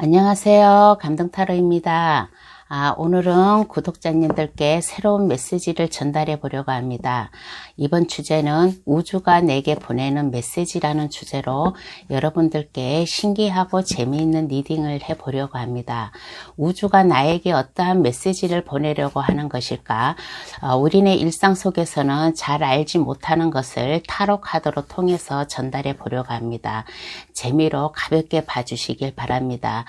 안녕하세요. 감동타로입니다. 오늘은 구독자님들께 새로운 메시지를 전달해 보려고 합니다. 이번 주제는 우주가 내게 보내는 메시지라는 주제로 여러분들께 신기하고 재미있는 리딩을 해 보려고 합니다. 우주가 나에게 어떠한 메시지를 보내려고 하는 것일까? 우리네 일상 속에서는 잘 알지 못하는 것을 타로 카드로 통해서 전달해 보려고 합니다. 재미로 가볍게 봐주시길 바랍니다.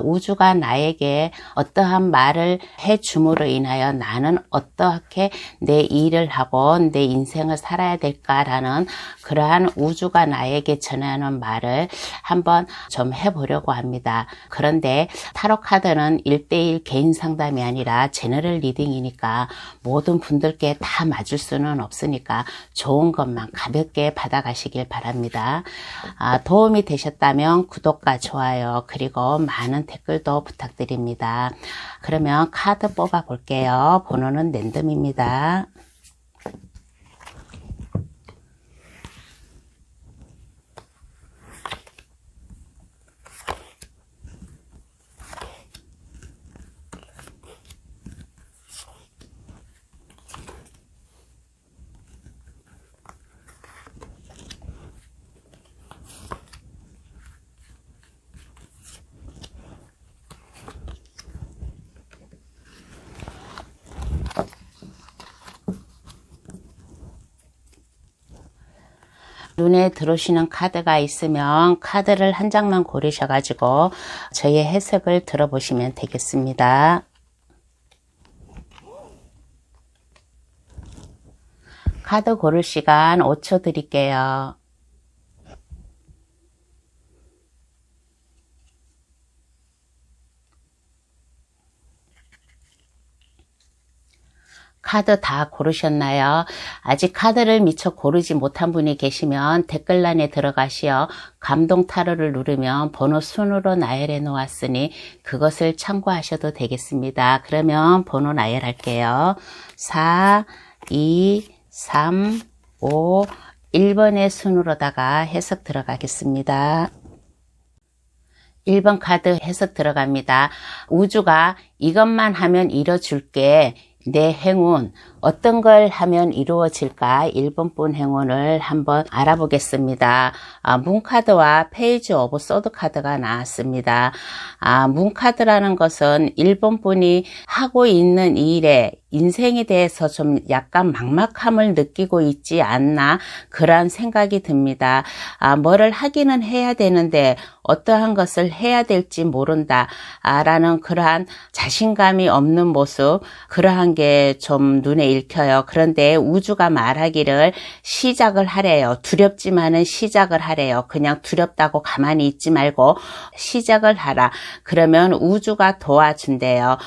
우주가 나에게 어떠한 말을 해줌으로 인하여 나는 어떻게 내 일을 하고 내 인생을 살아야 될까라는 그러한 우주가 나에게 전하는 말을 한번 좀 해보려고 합니다. 그런데 타로 카드는 1대1 개인 상담이 아니라 제너럴 리딩이니까 모든 분들께 다 맞을 수는 없으니까 좋은 것만 가볍게 받아가시길 바랍니다. 도움이 되셨다면 구독과 좋아요 그리고 많은 댓글도 부탁드립니다. 그러면 카드 뽑아 볼게요. 번호는 랜덤입니다. 눈에 들어오시는 카드가 있으면 카드를 한 장만 고르셔가지고 저의 해석을 들어보시면 되겠습니다. 카드 고를 시간 5초 드릴게요. 카드 다 고르셨나요? 아직 카드를 미처 고르지 못한 분이 계시면 댓글란에 들어가시어 감동 타로를 누르면 번호 순으로 나열해 놓았으니 그것을 참고하셔도 되겠습니다. 그러면 번호 나열할게요. 4, 2, 3, 5, 1번의 순으로다가 해석 들어가겠습니다. 1번 카드 해석 들어갑니다. 우주가 이것만 하면 이뤄줄게. 내 행운 어떤 걸 하면 이루어질까? 1번분 행운을 한번 알아보겠습니다. 문카드와 페이지 오브 소드 카드가 나왔습니다. 문카드라는 것은 1번분이 하고 있는 일에 인생에 대해서 좀 약간 막막함을 느끼고 있지 않나 그런 생각이 듭니다. 뭐를 하기는 해야 되는데 어떠한 것을 해야 될지 모른다 라는 그러한 자신감이 없는 모습, 그러한 게 좀 눈에 읽혀요. 그런데 우주가 말하기를 시작을 하래요. 두렵지만은 시작을 하래요. 그냥 두렵다고 가만히 있지 말고 시작을 하라. 그러면 우주가 도와준대요.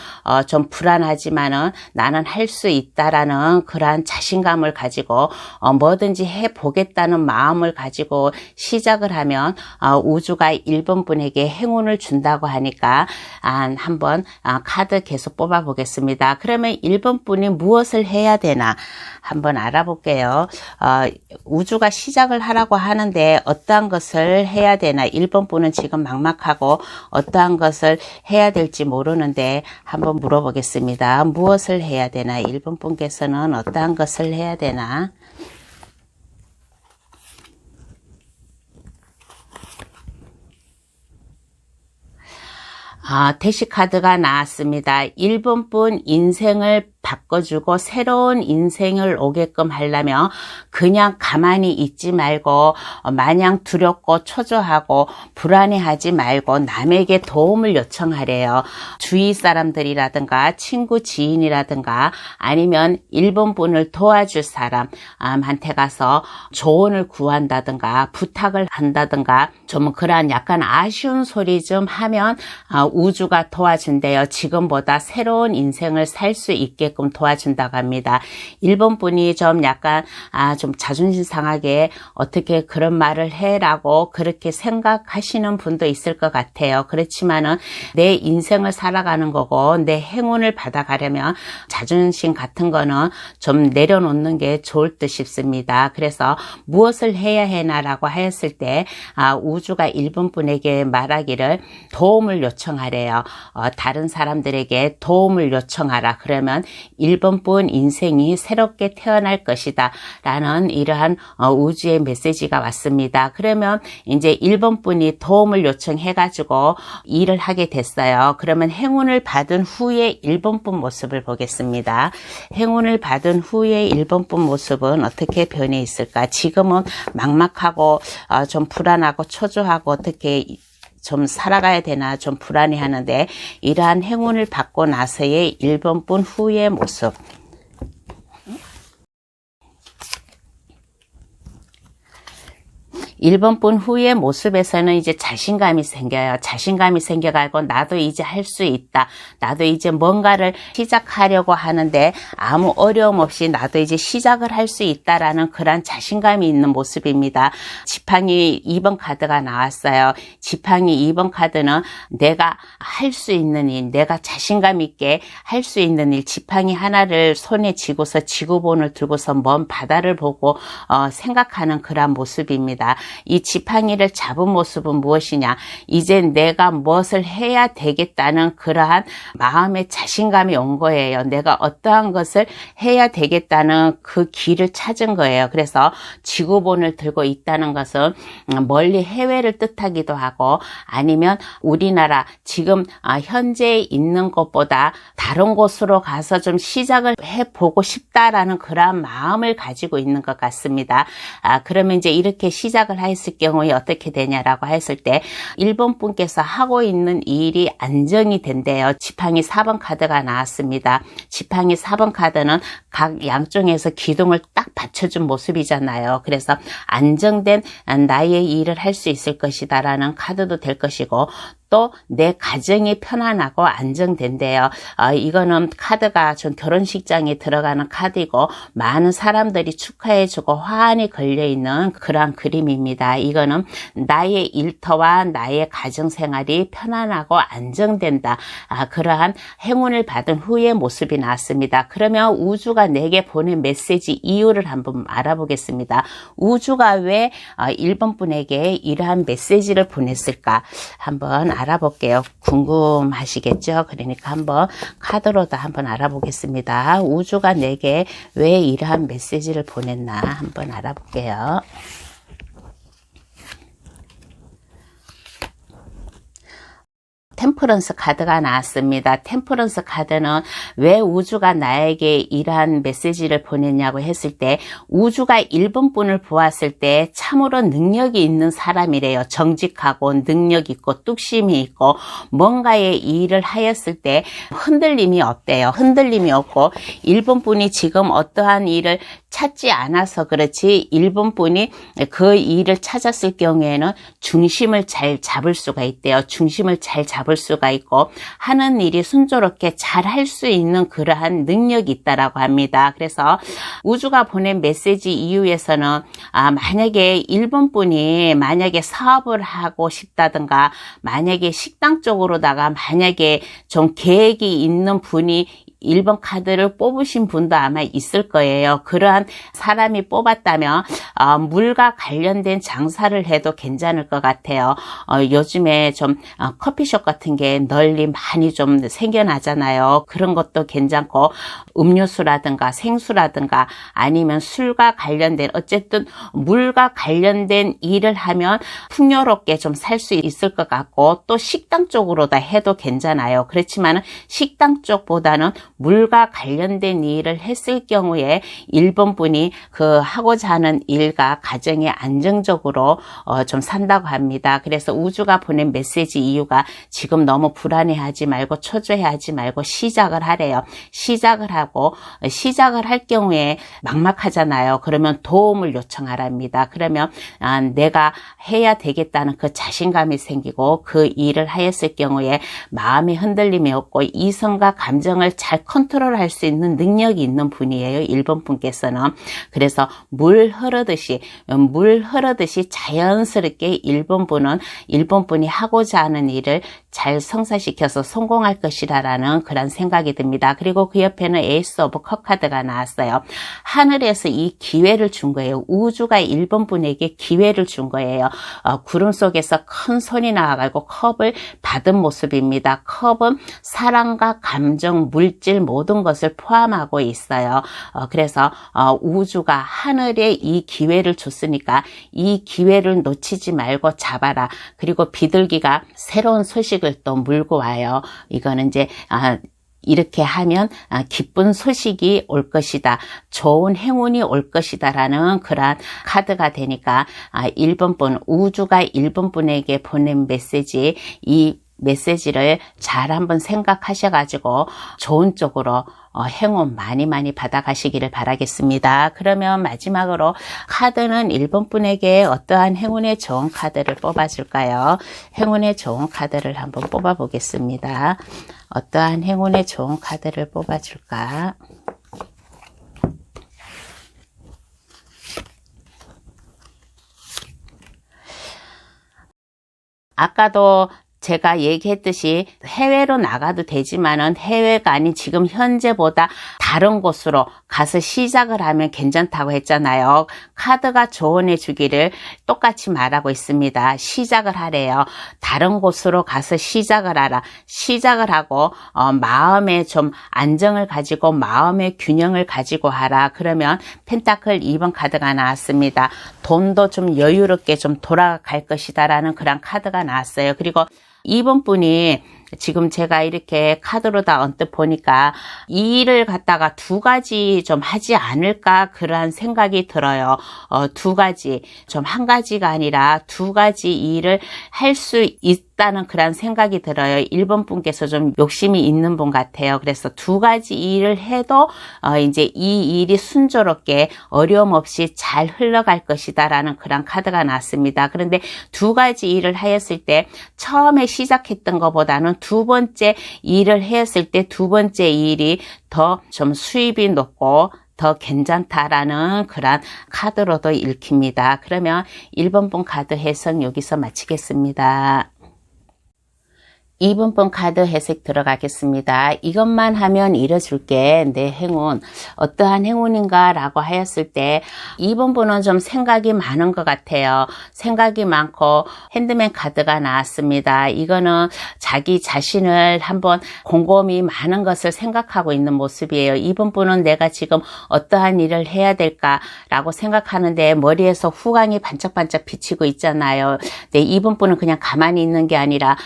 좀 불안하지만은 나는 할 수 있다라는 그러한 자신감을 가지고 뭐든지 해보겠다는 마음을 가지고 시작을 하면 우주가 1번 분에게 행운을 준다고 하니까 한번 카드 계속 뽑아 보겠습니다. 그러면 1번 분이 무엇을 해야 되나 한번 알아볼게요. 우주가 시작을 하라고 하는데 어떠한 것을 해야 되나, 1번 분은 지금 막막하고 어떠한 것을 해야 될지 모르는데 한번 물어보겠습니다. 무엇을 해야 되나, 1번 분께서는 어떠한 것을 해야 되나. 대시 카드가 나왔습니다. 1번 분 인생을 바꿔주고 새로운 인생을 오게끔 하려면 그냥 가만히 있지 말고 마냥 두렵고 초조하고 불안해하지 말고 남에게 도움을 요청하래요. 주위 사람들이라든가 친구 지인이라든가 아니면 1번 분을 도와줄 사람한테 가서 조언을 구한다든가 부탁을 한다든가 좀 그러한 약간 아쉬운 소리 좀 하면 우주가 도와준대요. 지금보다 새로운 인생을 살 수 있게 되게끔 도와준다고 합니다. 1번 분이 좀 약간 좀 자존심 상하게 어떻게 그런 말을 해라고 그렇게 생각하시는 분도 있을 것 같아요. 그렇지만은 내 인생을 살아가는 거고 내 행운을 받아가려면 자존심 같은 거는 좀 내려놓는 게 좋을 듯 싶습니다. 그래서 무엇을 해야 하나라고 하였을 때 우주가 1번 분에게 말하기를 도움을 요청하래요. 다른 사람들에게 도움을 요청하라. 그러면 1번 분 인생이 새롭게 태어날 것이다 라는 이러한 우주의 메시지가 왔습니다. 그러면 이제 1번 분이 도움을 요청해 가지고 일을 하게 됐어요. 그러면 행운을 받은 후에 1번 분 모습을 보겠습니다. 행운을 받은 후에 1번 분 모습은 어떻게 변해 있을까? 지금은 막막하고 좀 불안하고 초조하고 어떻게 좀 살아가야 되나 좀 불안해하는데 이러한 행운을 받고 나서의 1번 분 후의 모습. 1번 분 후의 모습에서는 이제 자신감이 생겨요. 자신감이 생겨가지고 나도 이제 할 수 있다. 나도 이제 뭔가를 시작하려고 하는데 아무 어려움 없이 나도 이제 시작을 할 수 있다라는 그런 자신감이 있는 모습입니다. 지팡이 2번 카드가 나왔어요. 지팡이 2번 카드는 내가 할 수 있는 일, 내가 자신감 있게 할 수 있는 일, 지팡이 하나를 손에 쥐고서 지구본을 들고서 먼 바다를 보고 생각하는 그런 모습입니다. 이 지팡이를 잡은 모습은 무엇이냐? 이제 내가 무엇을 해야 되겠다는 그러한 마음의 자신감이 온 거예요. 내가 어떠한 것을 해야 되겠다는 그 길을 찾은 거예요. 그래서 지구본을 들고 있다는 것은 멀리 해외를 뜻하기도 하고 아니면 우리나라 지금 현재 있는 곳보다 다른 곳으로 가서 좀 시작을 해보고 싶다라는 그러한 마음을 가지고 있는 것 같습니다. 그러면 이제 이렇게 시작을 했을 경우에 어떻게 되냐라고 했을 때 1번 분께서 하고 있는 일이 안정이 된대요. 지팡이 4번 카드가 나왔습니다. 지팡이 4번 카드는 각 양쪽에서 기둥을 딱 받쳐준 모습이잖아요. 그래서 안정된 나의 일을 할 수 있을 것이다 라는 카드도 될 것이고 또 내 가정이 편안하고 안정된대요. 이거는 카드가 좀 결혼식장에 들어가는 카드이고 많은 사람들이 축하해주고 화환이 걸려있는 그러한 그림입니다. 이거는 나의 일터와 나의 가정생활이 편안하고 안정된다. 그러한 행운을 받은 후의 모습이 나왔습니다. 그러면 우주가 내게 보낸 메시지 이유를 한번 알아보겠습니다. 우주가 왜 1번 분에게 이러한 메시지를 보냈을까? 한번 알아볼게요. 궁금하시겠죠? 그러니까 한번 카드로도 한번 알아보겠습니다. 우주가 내게 왜 이러한 메시지를 보냈나 한번 알아볼게요. 템퍼런스 카드가 나왔습니다. 템퍼런스 카드는 왜 우주가 나에게 이러한 메시지를 보냈냐고 했을 때 우주가 1번 분을 보았을 때 참으로 능력이 있는 사람이래요. 정직하고 능력 있고 뚝심이 있고 뭔가의 일을 하였을 때 흔들림이 없대요. 흔들림이 없고 1번 분이 지금 어떠한 일을 찾지 않아서 그렇지 1번 분이 그 일을 찾았을 경우에는 중심을 잘 잡을 수가 있대요. 중심을 잘 잡을 수가 있고 하는 일이 순조롭게 잘 할 수 있는 그러한 능력이 있다라고 합니다. 그래서 우주가 보낸 메시지 이후에서는 만약에 1번 분이 만약에 사업을 하고 싶다든가 만약에 식당 쪽으로다가 만약에 좀 계획이 있는 분이 1번 카드를 뽑으신 분도 아마 있을 거예요. 그러한 사람이 뽑았다면 물과 관련된 장사를 해도 괜찮을 것 같아요. 요즘에 좀 커피숍 같은 게 널리 많이 좀 생겨나잖아요. 그런 것도 괜찮고 음료수라든가 생수라든가 아니면 술과 관련된 어쨌든 물과 관련된 일을 하면 풍요롭게 좀 살 수 있을 것 같고 또 식당 쪽으로 다 해도 괜찮아요. 그렇지만 식당 쪽보다는 물과 관련된 일을 했을 경우에 1번 분이 그 하고자 하는 일과 가정에 안정적으로 좀 산다고 합니다. 그래서 우주가 보낸 메시지 이유가 지금 너무 불안해하지 말고 초조해하지 말고 시작을 하래요. 시작을 하고 시작을 할 경우에 막막하잖아요. 그러면 도움을 요청하랍니다. 그러면 내가 해야 되겠다는 그 자신감이 생기고 그 일을 하였을 경우에 마음의 흔들림이 없고 이성과 감정을 잘 컨트롤할 수 있는 능력이 있는 분이에요. 1번 분께서는. 그래서 물 흐르듯이 자연스럽게 1번 분이 하고자 하는 일을 잘 성사시켜서 성공할 것이라는 그런 생각이 듭니다. 그리고 그 옆에는 에이스 오브 컵 카드가 나왔어요. 하늘에서 이 기회를 준 거예요. 우주가 1번 분에게 기회를 준 거예요. 구름 속에서 큰 손이 나와가지고 컵을 받은 모습입니다. 컵은 사랑과 감정, 물질 모든 것을 포함하고 있어요. 그래서 우주가 하늘에 이 기회를 줬으니까 이 기회를 놓치지 말고 잡아라. 그리고 비둘기가 새로운 소식을 또 물고 와요. 이거는 이제 이렇게 하면 기쁜 소식이 올 것이다. 좋은 행운이 올 것이다 라는 그런 카드가 되니까 1번 분, 우주가 1번 분에게 보낸 메시지, 이 메시지를 잘 한번 생각하셔가지고 좋은 쪽으로 행운 많이 받아가시기를 바라겠습니다. 그러면 마지막으로 카드는 1번 분에게 어떠한 행운의 좋은 카드를 뽑아줄까요? 행운의 좋은 카드를 한번 뽑아보겠습니다. 어떠한 행운의 좋은 카드를 뽑아줄까? 아까도 제가 얘기했듯이 해외로 나가도 되지만은 해외가 아닌 지금 현재보다 다른 곳으로 가서 시작을 하면 괜찮다고 했잖아요. 카드가 조언해 주기를 똑같이 말하고 있습니다. 시작을 하래요. 다른 곳으로 가서 시작을 하라. 시작을 하고 마음에 좀 안정을 가지고 마음의 균형을 가지고 하라. 그러면 펜타클 2번 카드가 나왔습니다. 돈도 좀 여유롭게 좀 돌아갈 것이다 라는 그런 카드가 나왔어요. 그리고 2번 분이 지금 제가 이렇게 카드로 다 언뜻 보니까 이 일을 갖다가 두 가지 좀 하지 않을까 그런 생각이 들어요. 두 가지, 좀 한 가지가 아니라 두 가지 일을 할 수 있다는 그런 생각이 들어요. 1번 분께서 좀 욕심이 있는 분 같아요. 그래서 두 가지 일을 해도 이제 이 일이 순조롭게 어려움 없이 잘 흘러갈 것이다 라는 그런 카드가 나왔습니다. 그런데 두 가지 일을 하였을 때 처음에 시작했던 것보다는 두 번째 일을 했을 때 두 번째 일이 더 좀 수입이 높고 더 괜찮다라는 그런 카드로도 읽힙니다. 그러면 1번 분 카드 해석 여기서 마치겠습니다. 2번 번 카드 해석 들어가겠습니다. 이것만 하면 이뤄줄게. 내 행운. 어떠한 행운인가 라고 하였을 때 2번 분은 좀 생각이 많은 것 같아요. 생각이 많고 핸드맨 카드가 나왔습니다. 이거는 자기 자신을 한번 곰곰이 많은 것을 생각하고 있는 모습이에요. 2번 분은 내가 지금 어떠한 일을 해야 될까 라고 생각하는데 머리에서 후광이 반짝반짝 비치고 있잖아요. 네, 2번 분은 그냥 가만히 있는 게 아니라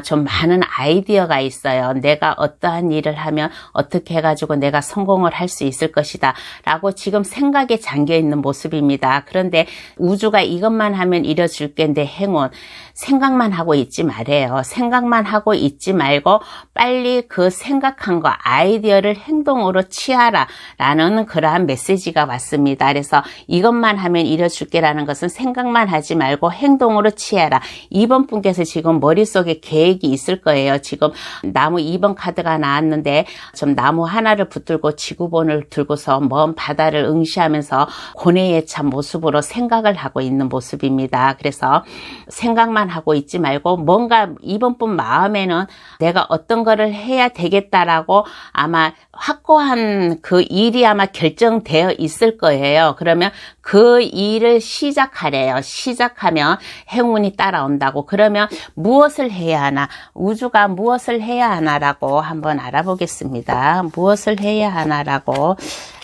좀 많은 아이디어가 있어요. 내가 어떠한 일을 하면 어떻게 해가지고 내가 성공을 할 수 있을 것이다 라고 지금 생각에 잠겨 있는 모습입니다. 그런데 우주가 이것만 하면 이뤄줄게 내 행운. 생각만 하고 있지 말아요. 생각만 하고 있지 말고 빨리 그 생각한 거 아이디어를 행동으로 취하라 라는 그러한 메시지가 왔습니다. 그래서 이것만 하면 이뤄줄게 라는 것은 생각만 하지 말고 행동으로 취하라. 2번 분께서 지금 머릿속에 계획이 있을 거예요. 지금 나무 2번 카드가 나왔는데 좀 나무 하나를 붙들고 지구본을 들고서 먼 바다를 응시하면서 고뇌에 찬 모습으로 생각을 하고 있는 모습입니다. 그래서 생각만 하고 있지 말고 뭔가 2번 분 마음에는 내가 어떤 거를 해야 되겠다라고 아마 확고한 그 일이 아마 결정되어 있을 거예요. 그러면 그 일을 시작하래요. 시작하면 행운이 따라온다고. 그러면 무엇을 해야 하나? 우주가 무엇을 해야 하나라고 한번 알아보겠습니다. 무엇을 해야 하나라고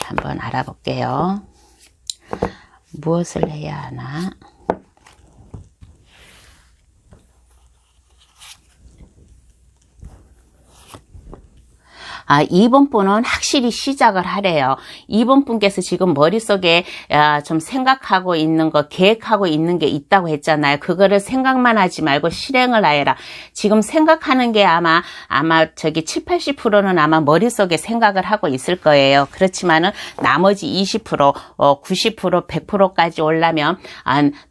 한번 알아볼게요. 무엇을 해야 하나? 2번 분은 확실히 시작을 하래요. 2번 분께서 지금 머릿속에 좀 생각하고 있는 거, 계획하고 있는 게 있다고 했잖아요. 그거를 생각만 하지 말고 실행을 하여라. 지금 생각하는 게 아마 저기 7, 80%는 아마 머릿속에 생각을 하고 있을 거예요. 그렇지만은 나머지 20%, 90%, 100%까지 올라면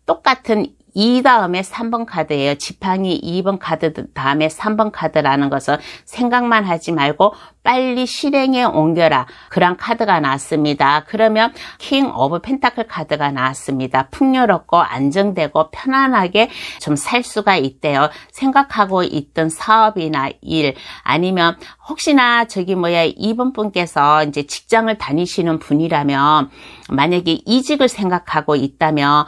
똑같은 이 다음에 3번 카드예요. 지팡이 2번 카드 다음에 3번 카드라는 것은 생각만 하지 말고 빨리 실행에 옮겨라. 그런 카드가 나왔습니다. 그러면 킹 오브 펜타클 카드가 나왔습니다. 풍요롭고 안정되고 편안하게 좀 살 수가 있대요. 생각하고 있던 사업이나 일, 아니면 혹시나 이번 분께서 이제 직장을 다니시는 분이라면 만약에 이직을 생각하고 있다면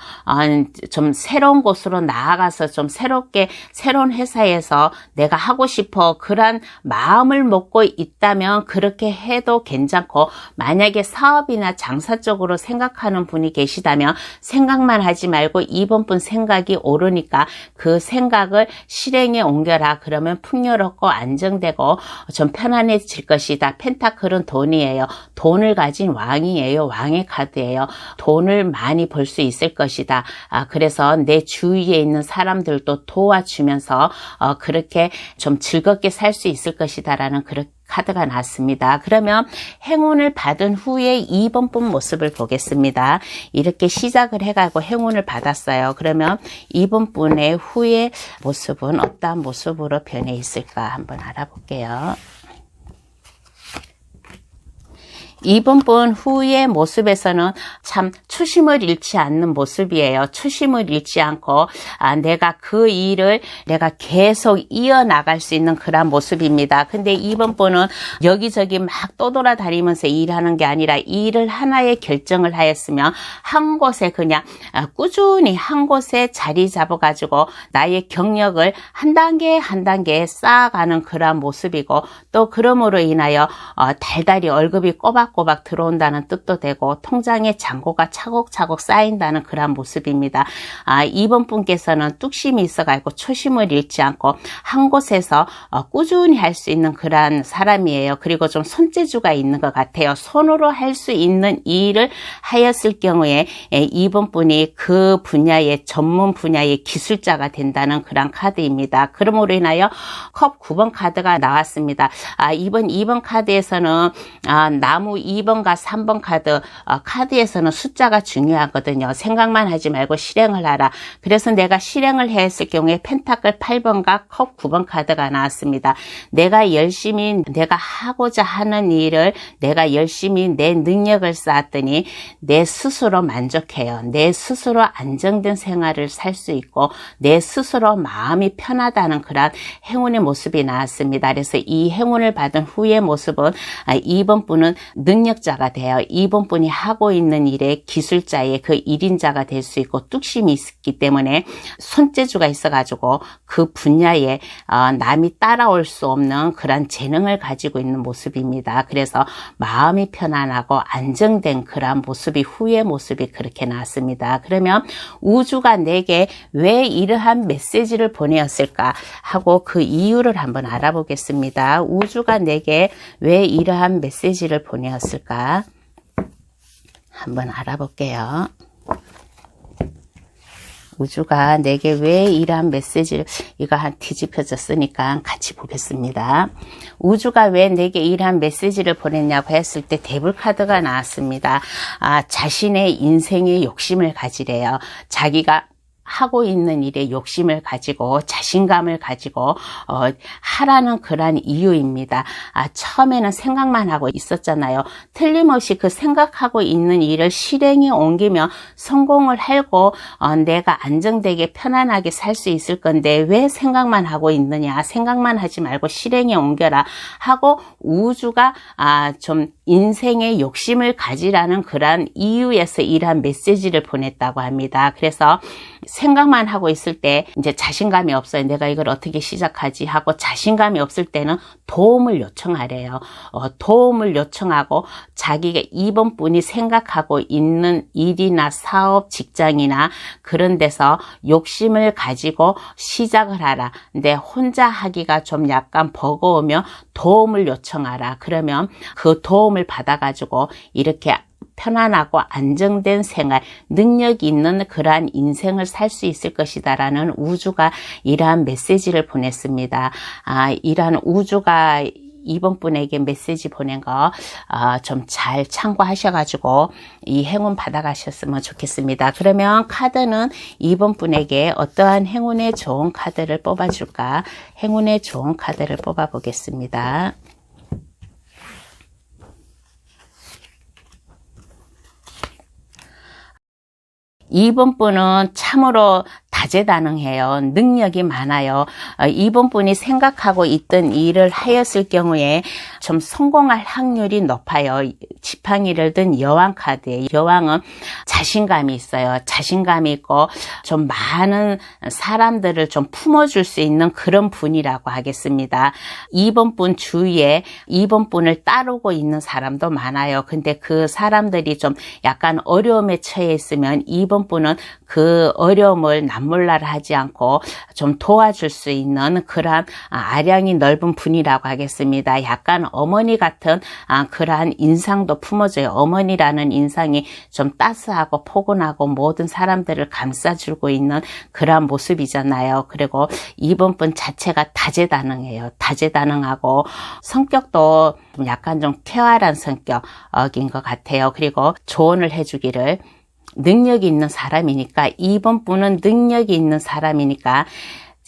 좀 새로운 곳으로 나아가서 좀 새로운 회사에서 내가 하고 싶어 그런 마음을 먹고 있다면 그렇게 해도 괜찮고, 만약에 사업이나 장사 쪽으로 생각하는 분이 계시다면 생각만 하지 말고 이번 분 생각이 오르니까 그 생각을 실행에 옮겨라. 그러면 풍요롭고 안정되고 좀 편안해질 것이다. 펜타클은 돈이에요. 돈을 가진 왕이에요. 왕의 카드예요. 돈을 많이 벌 수 있을 것이다. 그래서 내 주위에 있는 사람들도 도와주면서 그렇게 좀 즐겁게 살 수 있을 것이다 라는 그런 카드가 나왔습니다. 그러면 행운을 받은 후에 2번 분 모습을 보겠습니다. 이렇게 시작을 해가고 행운을 받았어요. 그러면 2번 분의 후의 모습은 어떠한 모습으로 변해 있을까 한번 알아볼게요. 2번 분 후의 모습에서는 참 초심을 잃지 않는 모습이에요. 초심을 잃지 않고 내가 그 일을 내가 계속 이어나갈 수 있는 그런 모습입니다. 근데 2번 분은 여기저기 막 떠돌아다니면서 일하는 게 아니라 일을 하나의 결정을 하였으면 한 곳에 그냥 꾸준히 한 곳에 자리 잡아가지고 나의 경력을 한 단계 한 단계 쌓아가는 그런 모습이고, 또 그러므로 인하여 달달이 월급이 꼬박꼬박 들어온다는 뜻도 되고 통장에 잔고가 차곡차곡 쌓인다는 그런 모습입니다. 2번 분께서는 뚝심이 있어가지고 초심을 잃지 않고 한 곳에서 꾸준히 할 수 있는 그런 사람이에요. 그리고 좀 손재주가 있는 것 같아요. 손으로 할 수 있는 일을 하였을 경우에 2번 분이 그 분야의 전문 분야의 기술자가 된다는 그런 카드입니다. 그러므로 인하여 컵 9번 카드가 나왔습니다. 이번 2번 카드에서는 나무 2번과 3번 카드에서는 숫자가 중요하거든요. 생각만 하지 말고 실행을 하라. 그래서 내가 실행을 했을 경우에 펜타클 8번과 컵 9번 카드가 나왔습니다. 내가 열심히 내가 하고자 하는 일을 내가 열심히 내 능력을 쌓았더니 내 스스로 만족해요. 내 스스로 안정된 생활을 살 수 있고 내 스스로 마음이 편하다는 그런 행운의 모습이 나왔습니다. 그래서 이 행운을 받은 후의 모습은 2번 분은 능력자가 돼요. 2번 분이 하고 있는 일의 기술자의 그 1인자가 될 수 있고 뚝심이 있기 때문에 손재주가 있어가지고 그 분야에 남이 따라올 수 없는 그런 재능을 가지고 있는 모습입니다. 그래서 마음이 편안하고 안정된 그런 모습이 후의 모습이 그렇게 나왔습니다. 그러면 우주가 내게 왜 이러한 메시지를 보내었을까 하고 그 이유를 한번 알아보겠습니다. 우주가 내게 왜 이러한 메시지를 보내었을까 한번 알아볼게요. 우주가 내게 왜 이러한 메시지를, 이거 한 뒤집혀졌으니까 같이 보겠습니다. 우주가 왜 내게 이러한 메시지를 보냈냐고 했을 때 데블 카드가 나왔습니다. 자신의 인생의 욕심을 가지래요. 자기가 하고 있는 일에 욕심을 가지고 자신감을 가지고 하라는 그런 이유입니다. 처음에는 생각만 하고 있었잖아요. 틀림없이 그 생각하고 있는 일을 실행에 옮기면 성공을 하고 내가 안정되게 편안하게 살 수 있을 건데 왜 생각만 하고 있느냐, 생각만 하지 말고 실행에 옮겨라 하고 우주가 좀 인생의 욕심을 가지라는 그런 이유에서 이러한 메시지를 보냈다고 합니다. 그래서 생각만 하고 있을 때 이제 자신감이 없어요. 내가 이걸 어떻게 시작하지 하고 자신감이 없을 때는 도움을 요청하래요. 도움을 요청하고 자기가 이번 분이 생각하고 있는 일이나 사업, 직장이나 그런 데서 욕심을 가지고 시작을 하라. 근데 혼자 하기가 좀 약간 버거우면 도움을 요청하라. 그러면 그 도움을 받아가지고 이렇게 편안하고 안정된 생활, 능력이 있는 그러한 인생을 살 수 있을 것이다 라는 우주가 이러한 메시지를 보냈습니다. 이러한 우주가 이번 분에게 메시지 보낸 거 좀 잘 참고하셔가지고 이 행운 받아가셨으면 좋겠습니다. 그러면 카드는 이번 분에게 어떠한 행운의 좋은 카드를 뽑아줄까? 행운의 좋은 카드를 뽑아보겠습니다. 2번 분은 참으로 다재다능해요. 능력이 많아요. 2번 분이 생각하고 있던 일을 하였을 경우에 좀 성공할 확률이 높아요. 지팡이를 든 여왕 카드예요. 여왕은 자신감이 있어요. 자신감이 있고 좀 많은 사람들을 좀 품어줄 수 있는 그런 분이라고 하겠습니다. 2번 분 주위에 2번 분을 따르고 있는 사람도 많아요. 근데 그 사람들이 좀 약간 어려움에 처해 있으면 2번 분은 그 어려움을 남몰라를 하지 않고 좀 도와줄 수 있는 그러한 아량이 넓은 분이라고 하겠습니다. 약간 어머니 같은 그러한 인상도 품어줘요. 어머니라는 인상이 좀 따스하고 포근하고 모든 사람들을 감싸주고 있는 그러한 모습이잖아요. 그리고 2번 분 자체가 다재다능해요. 다재다능하고 성격도 약간 좀 쾌활한 성격인 것 같아요. 그리고 조언을 해주기를 능력이 있는 사람이니까 2번 분은 능력이 있는 사람이니까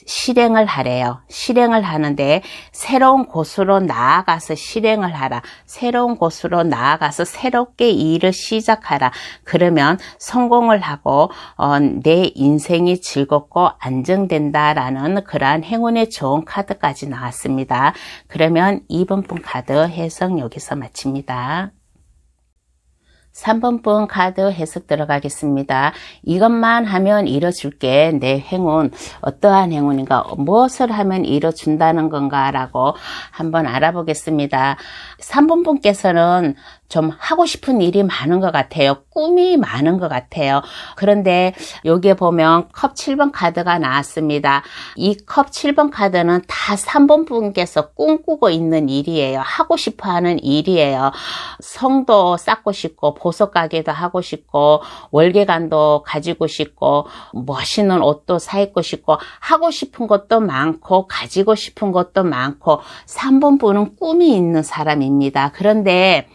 실행을 하래요. 실행을 하는데 새로운 곳으로 나아가서 실행을 하라. 새로운 곳으로 나아가서 새롭게 일을 시작하라. 그러면 성공을 하고 내 인생이 즐겁고 안정된다라는 그러한 행운의 좋은 카드까지 나왔습니다. 그러면 2번 분 카드 해석 여기서 마칩니다. 3번 분 카드 해석 들어가겠습니다. 이것만 하면 이뤄줄게. 내 행운 어떠한 행운인가, 무엇을 하면 이뤄준다는 건가 라고 한번 알아보겠습니다. 3번 분께서는 좀 하고 싶은 일이 많은 것 같아요. 꿈이 많은 것 같아요. 그런데 여기에 보면 컵 7번 카드가 나왔습니다. 이 컵 7번 카드는 다 3번 분께서 꿈꾸고 있는 일이에요. 하고 싶어 하는 일이에요. 성도 쌓고 싶고 보석 가게도 하고 싶고 월계관도 가지고 싶고 멋있는 옷도 사 입고 싶고 하고 싶은 것도 많고 가지고 싶은 것도 많고 3번 분은 꿈이 있는 사람입니다. 그런데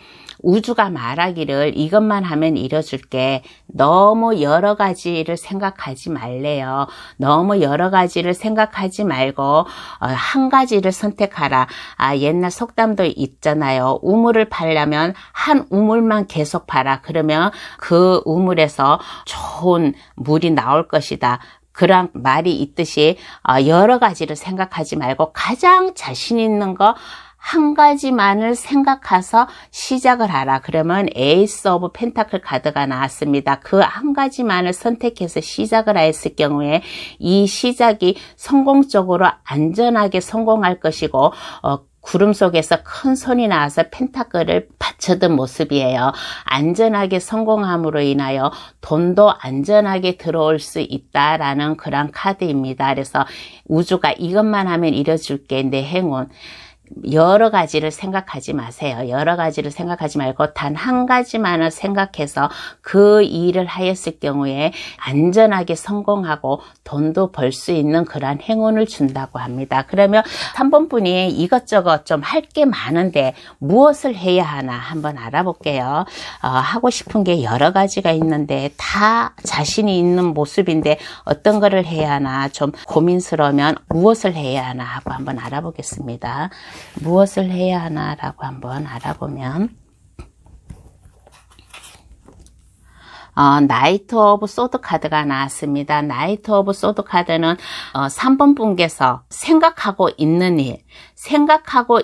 우주가 말하기를 이것만 하면 이뤄줄게. 너무 여러 가지를 생각하지 말래요. 너무 여러 가지를 생각하지 말고 한 가지를 선택하라. 옛날 속담도 있잖아요. 우물을 파려면 한 우물만 계속 파라. 그러면 그 우물에서 좋은 물이 나올 것이다. 그런 말이 있듯이 여러 가지를 생각하지 말고 가장 자신 있는 거 한 가지만을 생각해서 시작을 하라. 그러면 에이스 오브 펜타클 카드가 나왔습니다. 그 한 가지만을 선택해서 시작을 했을 경우에 이 시작이 성공적으로 안전하게 성공할 것이고 구름 속에서 큰 손이 나와서 펜타클을 받쳐든 모습이에요. 안전하게 성공함으로 인하여 돈도 안전하게 들어올 수 있다라는 그런 카드입니다. 그래서 우주가 이것만 하면 이뤄줄게. 내 행운. 여러 가지를 생각하지 마세요. 여러 가지를 생각하지 말고 단 한 가지만을 생각해서 그 일을 하였을 경우에 안전하게 성공하고 돈도 벌 수 있는 그러한 행운을 준다고 합니다. 그러면 3번 분이 이것저것 좀 할 게 많은데 무엇을 해야 하나 한번 알아볼게요. 하고 싶은 게 여러 가지가 있는데 다 자신이 있는 모습인데 어떤 거를 해야 하나 좀 고민스러우면 무엇을 해야 하나 하고 한번 알아보겠습니다. 무엇을 해야 하나라고 한번 알아보면 나이트 오브 소드 카드가 나왔습니다. 나이트 오브 소드 카드는 3번 분께서 생각하고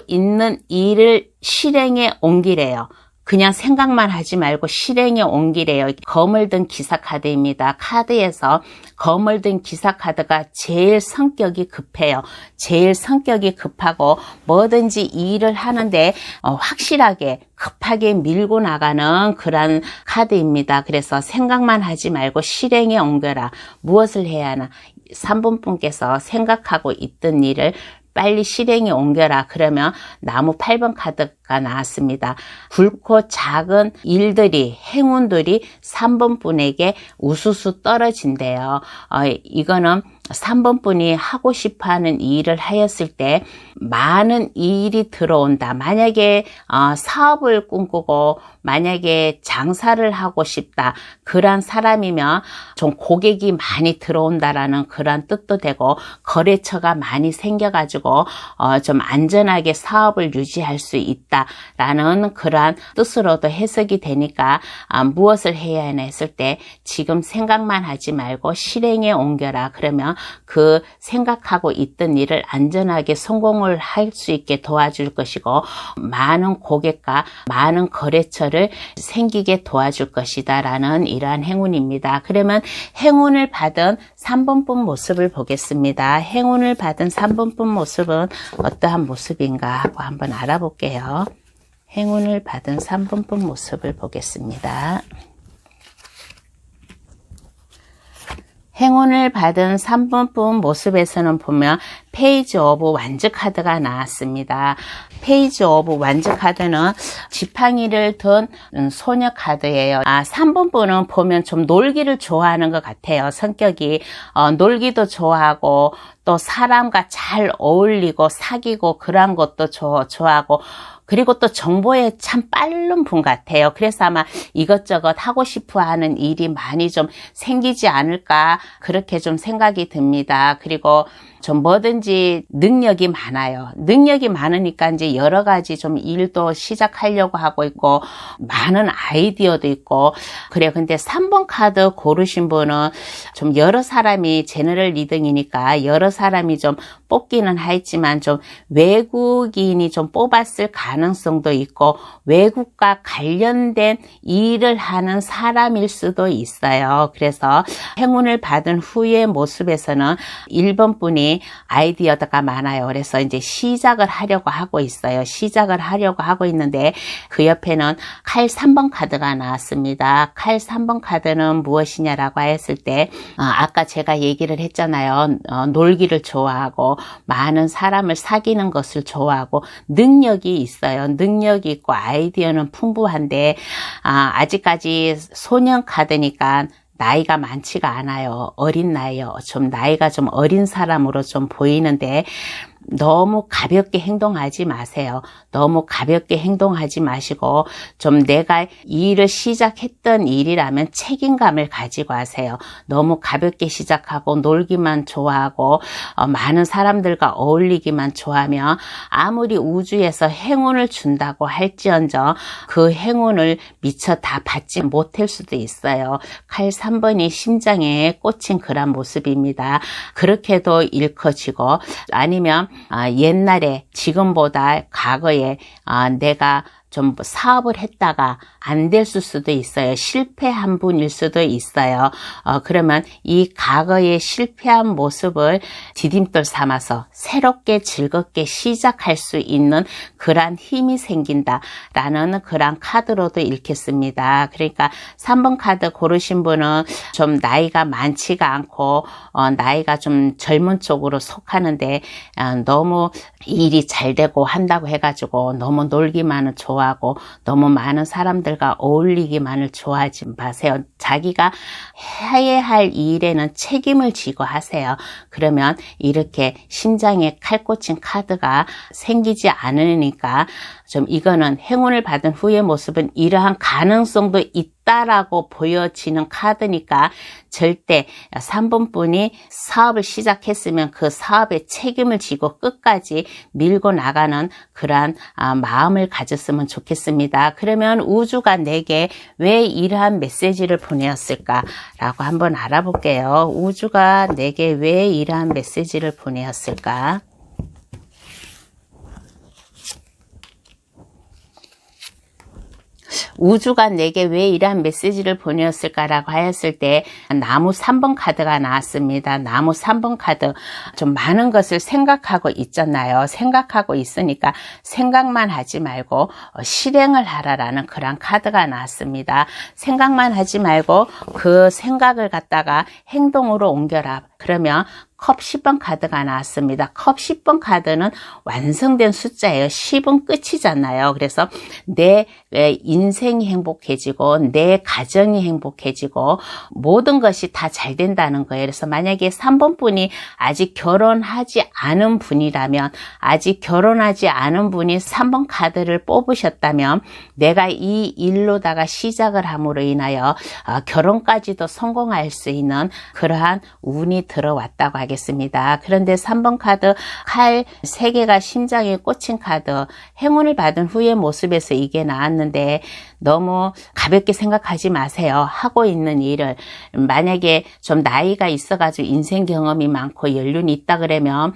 있는 일을 실행에 옮기래요. 그냥 생각만 하지 말고 실행에 옮기래요. 검을 든 기사 카드입니다. 카드에서 검을 든 기사 카드가 제일 성격이 급해요. 제일 성격이 급하고 뭐든지 일을 하는데 확실하게 급하게 밀고 나가는 그런 카드입니다. 그래서 생각만 하지 말고 실행에 옮겨라. 무엇을 해야 하나? 3번 분께서 생각하고 있던 일을 빨리 실행에 옮겨라. 그러면 나무 8번 카드가 나왔습니다. 굵고 작은 일들이, 행운들이 3번 분에게 우수수 떨어진대요. 이거는 3번 분이 하고 싶어 하는 일을 하였을 때 많은 일이 들어온다. 만약에 사업을 꿈꾸고 만약에 장사를 하고 싶다. 그런 사람이면 좀 고객이 많이 들어온다라는 그런 뜻도 되고 거래처가 많이 생겨가지고 좀 안전하게 사업을 유지할 수 있다라는 그러한 뜻으로도 해석이 되니까 무엇을 해야 하나 했을 때 지금 생각만 하지 말고 실행에 옮겨라. 그러면 그 생각하고 있던 일을 안전하게 성공을 할 수 있게 도와줄 것이고 많은 고객과 많은 거래처를 생기게 도와줄 것이다 라는 이러한 행운입니다. 그러면 행운을 받은 3번 분 모습을 보겠습니다. 행운을 받은 3번 분 모습은 어떠한 모습인가 하고 한번 알아볼게요. 행운을 받은 3번 분 모습을 보겠습니다. 행운을 받은 3번 분 모습에서는 보면 페이지 오브 완즈 카드가 나왔습니다. 페이지 오브 완즈 카드는 지팡이를 든 소녀 카드예요. 3번 분은 보면 좀 놀기를 좋아하는 것 같아요. 성격이 놀기도 좋아하고 또 사람과 잘 어울리고 사귀고 그런 것도 좋아하고 그리고 또 정보에 참 빠른 분 같아요. 그래서 아마 이것저것 하고 싶어 하는 일이 많이 좀 생기지 않을까 그렇게 좀 생각이 듭니다. 그리고 좀 뭐든지 능력이 많아요. 능력이 많으니까 이제 여러 가지 좀 일도 시작하려고 하고 있고 많은 아이디어도 있고 그래요. 근데 3번 카드 고르신 분은 좀 여러 사람이 제너럴 리딩이니까 여러 사람이 좀 뽑기는 하지만 좀 외국인이 좀 뽑았을 가능성도 있고 외국과 관련된 일을 하는 사람일 수도 있어요. 그래서 행운을 받은 후의 모습에서는 1번 분이 아이디어가 많아요. 그래서 이제 시작을 하려고 하고 있어요. 시작을 하려고 하고 있는데 그 옆에는 칼 3번 카드가 나왔습니다. 칼 3번 카드는 무엇이냐라고 했을 때 아까 제가 얘기를 했잖아요. 놀기를 좋아하고 많은 사람을 사귀는 것을 좋아하고 능력이 있어요. 능력이 있고 아이디어는 풍부한데 아직까지 소년 카드니까 나이가 많지가 않아요. 어린 나이요. 좀 나이가 좀 어린 사람으로 좀 보이는데 너무 가볍게 행동하지 마세요. 너무 가볍게 행동하지 마시고 좀 내가 일을 시작했던 일이라면 책임감을 가지고 하세요. 너무 가볍게 시작하고 놀기만 좋아하고 많은 사람들과 어울리기만 좋아하면 아무리 우주에서 행운을 준다고 할지언정 그 행운을 미처 다 받지 못할 수도 있어요. 칼 3번이 심장에 꽂힌 그런 모습입니다. 그렇게도 일커지고 아니면 옛날에 지금보다 과거에 내가 좀 사업을 했다가 안 됐을 수도 있어요. 실패한 분일 수도 있어요. 그러면 이 과거의 실패한 모습을 디딤돌 삼아서 새롭게 즐겁게 시작할 수 있는 그런 힘이 생긴다라는 그런 카드로도 읽겠습니다. 그러니까 3번 카드 고르신 분은 좀 나이가 많지가 않고 나이가 좀 젊은 쪽으로 속하는데 너무 일이 잘 되고 한다고 해가지고 너무 놀기만은 좋아하고 너무 많은 사람들과 어울리기만을 좋아하지 마세요. 자기가 해야 할 일에는 책임을 지고 하세요. 그러면 이렇게 심장에 칼 꽂힌 카드가 생기지 않으니까 좀 이거는 행운을 받은 후의 모습은 이러한 가능성도 있다라고 보여지는 카드니까 절대 3번 분이 사업을 시작했으면 그 사업에 책임을 지고 끝까지 밀고 나가는 그러한 마음을 가졌으면 좋겠습니다. 그러면 우주가 내게 왜 이러한 메시지를 보내었을까라고 한번 알아볼게요. 우주가 내게 왜 이러한 메시지를 보내었을까? 우주가 내게 왜 이러한 메시지를 보내었을까라고 하였을 때 나무 3번 카드가 나왔습니다. 나무 3번 카드 좀 많은 것을 생각하고 있잖아요. 생각하고 있으니까 생각만 하지 말고 실행을 하라라는 그런 카드가 나왔습니다. 생각만 하지 말고 그 생각을 갖다가 행동으로 옮겨라. 그러면 컵 10번 카드가 나왔습니다. 컵 10번 카드는 완성된 숫자예요. 10은 끝이잖아요. 그래서 내 인생이 행복해지고 내 가정이 행복해지고 모든 것이 다 잘 된다는 거예요. 그래서 만약에 3번 분이 아직 결혼하지 않은 분이라면, 아직 결혼하지 않은 분이 3번 카드를 뽑으셨다면 내가 이 일로다가 시작을 함으로 인하여 결혼까지도 성공할 수 있는 그러한 운이 들어왔다고 하겠습니다. 그런데 3번 카드 칼 3개가 심장에 꽂힌 카드, 행운을 받은 후의 모습에서 이게 나왔는데 너무 가볍게 생각하지 마세요. 하고 있는 일을, 만약에 좀 나이가 있어가지고 인생 경험이 많고 연륜이 있다 그러면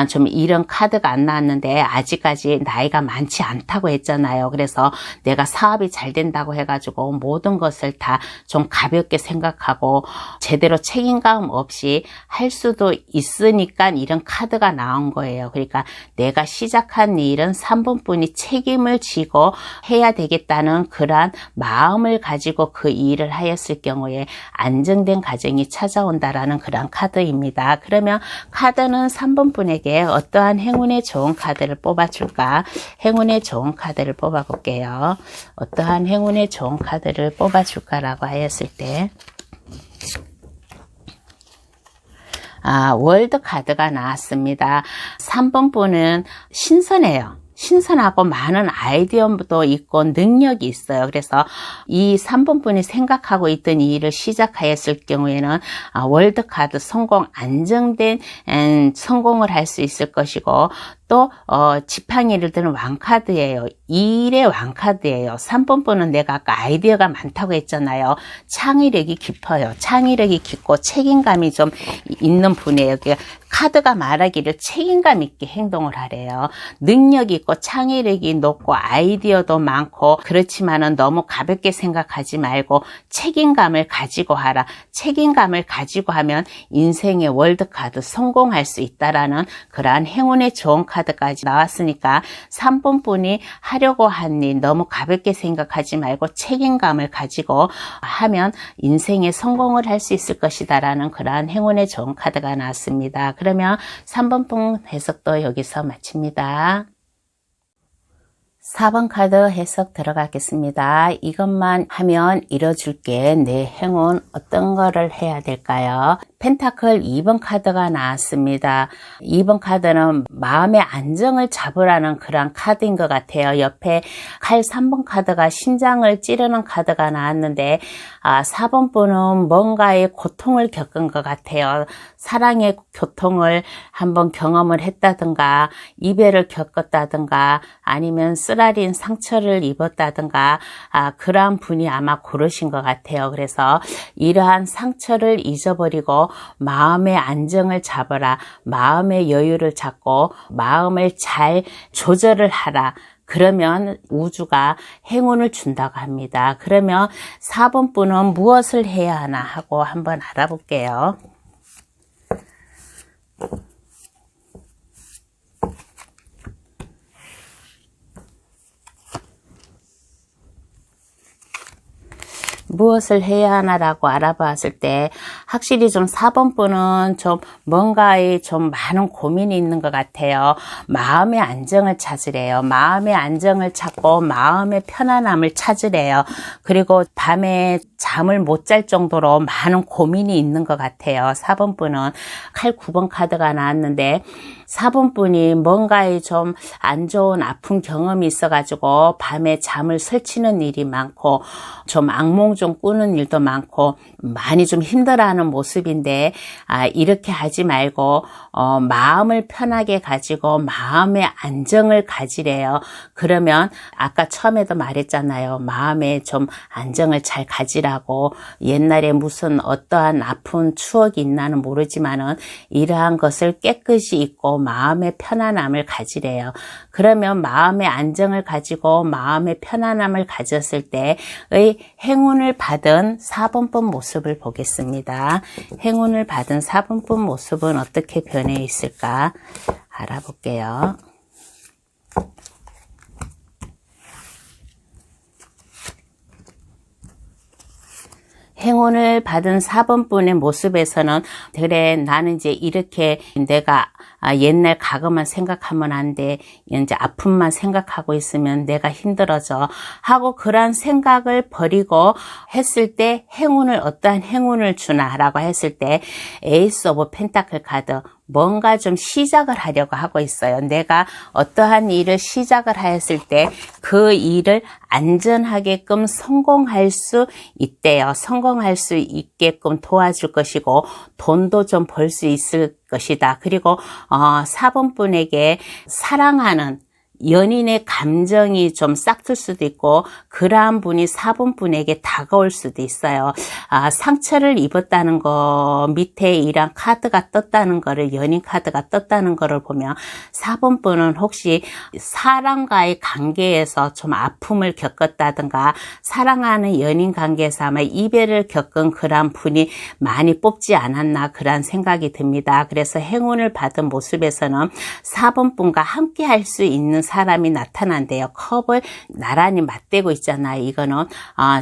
좀 이런 카드가 안 나왔는데 아직까지 나이가 많지 않다고 했잖아요. 그래서 내가 사업이 잘 된다고 해가지고 모든 것을 다 좀 가볍게 생각하고 제대로 책임감 없이 할 수도 있으니까 이런 카드가 나온 거예요. 그러니까 내가 시작한 일은 3번 분이 책임을 지고 해야 되겠다는 그러한 마음을 가지고 그 일을 하였을 경우에 안정된 가정이 찾아온다라는 그런 카드입니다. 그러면 카드는 3번 분에게 어떠한 행운의 좋은 카드를 뽑아줄까? 행운의 좋은 카드를 뽑아볼게요. 어떠한 행운의 좋은 카드를 뽑아줄까라고 하였을 때 월드 카드가 나왔습니다. 3번 분은 신선해요. 신선하고 많은 아이디어도 있고 능력이 있어요. 그래서 이 3번 분이 생각하고 있던 이 일을 시작하였을 경우에는 월드카드 성공, 안정된 성공을 할 수 있을 것이고, 또 지팡이를 드는 왕카드예요. 일의 왕카드예요. 3번 분은 내가 아까 아이디어가 많다고 했잖아요. 창의력이 깊어요. 창의력이 깊고 책임감이 좀 있는 분이에요. 카드가 말하기를 책임감 있게 행동을 하래요. 능력이 있고 창의력이 높고 아이디어도 많고, 그렇지만은 너무 가볍게 생각하지 말고 책임감을 가지고 하라. 책임감을 가지고 하면 인생의 월드카드 성공할 수 있다라는 그러한 행운의 좋은 카드까지 나왔으니까 3번 분이 하려고 한 일 너무 가볍게 생각하지 말고 책임감을 가지고 하면 인생의 성공을 할 수 있을 것이다라는 그러한 행운의 좋은 카드가 나왔습니다. 그러면 3번 분 해석도 여기서 마칩니다. 4번 카드 해석 들어가겠습니다. 이것만 하면 이뤄줄게. 내 행운 어떤 거를 해야 될까요? 펜타클 2번 카드가 나왔습니다. 2번 카드는 마음의 안정을 잡으라는 그런 카드인 것 같아요. 옆에 칼 3번 카드가 심장을 찌르는 카드가 나왔는데 4번 분은 뭔가의 고통을 겪은 것 같아요. 사랑의 고통을 한번 경험을 했다든가, 이별을 겪었다든가, 아니면 쓰라린 상처를 입었다든가, 그러한 분이 아마 고르신 것 같아요. 그래서 이러한 상처를 잊어버리고 마음의 안정을 잡아라. 마음의 여유를 잡고 마음을 잘 조절을 하라. 그러면 우주가 행운을 준다고 합니다. 그러면 4번 분은 무엇을 해야 하나 하고 한번 알아볼게요. 무엇을 해야 하나라고 알아봤을 때 확실히 좀 4번 분은 좀 뭔가에 좀 많은 고민이 있는 것 같아요. 마음의 안정을 찾으래요. 마음의 안정을 찾고 마음의 편안함을 찾으래요. 그리고 밤에 잠을 못 잘 정도로 많은 고민이 있는 것 같아요. 4번 분은 칼 9번 카드가 나왔는데 4번 분이 뭔가에 좀 안 좋은 아픈 경험이 있어가지고 밤에 잠을 설치는 일이 많고 좀 악몽 좀 꾸는 일도 많고 많이 좀 힘들어하는 모습인데 이렇게 하지 말고 마음을 편하게 가지고 마음의 안정을 가지래요. 그러면 아까 처음에도 말했잖아요. 마음에 좀 안정을 잘 가지라고. 옛날에 무슨 어떠한 아픈 추억이 있나는 모르지만은 이러한 것을 깨끗이 잊고 마음의 편안함을 가지래요. 그러면 마음의 안정을 가지고 마음의 편안함을 가졌을 때의 행운을 받은 4번분 모습을 보겠습니다. 행운을 받은 4번분 모습은 어떻게 변해 있을까 알아볼게요. 행운을 받은 4번분의 모습에서는 그래 나는 이제 이렇게 내가 옛날 과거만 생각하면 안 돼. 이제 아픔만 생각하고 있으면 내가 힘들어져. 하고 그런 생각을 버리고 했을 때 행운을 어떠한 행운을 주나라고 했을 때 에이스 오브 펜타클 카드 뭔가 좀 시작을 하려고 하고 있어요. 내가 어떠한 일을 시작을 하였을 때 그 일을 안전하게끔 성공할 수 있대요. 성공할 수 있게끔 도와줄 것이고 돈도 좀 벌 수 있을 것이다. 그리고 4번분에게 사랑하는 연인의 감정이 좀 싹틀 수도 있고 그러한 분이 4번분에게 다가올 수도 있어요. 상처를 입었다는 거 밑에 이런 카드가 떴다는 거를 연인 카드가 떴다는 거를 보면 4번분은 혹시 사람과의 관계에서 좀 아픔을 겪었다든가 사랑하는 연인 관계에서 아마 이별을 겪은 그러한 분이 많이 뽑지 않았나 그런 생각이 듭니다. 그래서 행운을 받은 모습에서는 4번분과 함께 할 수 있는 사람이 나타난대요. 컵을 나란히 맞대고 있잖아요. 이거는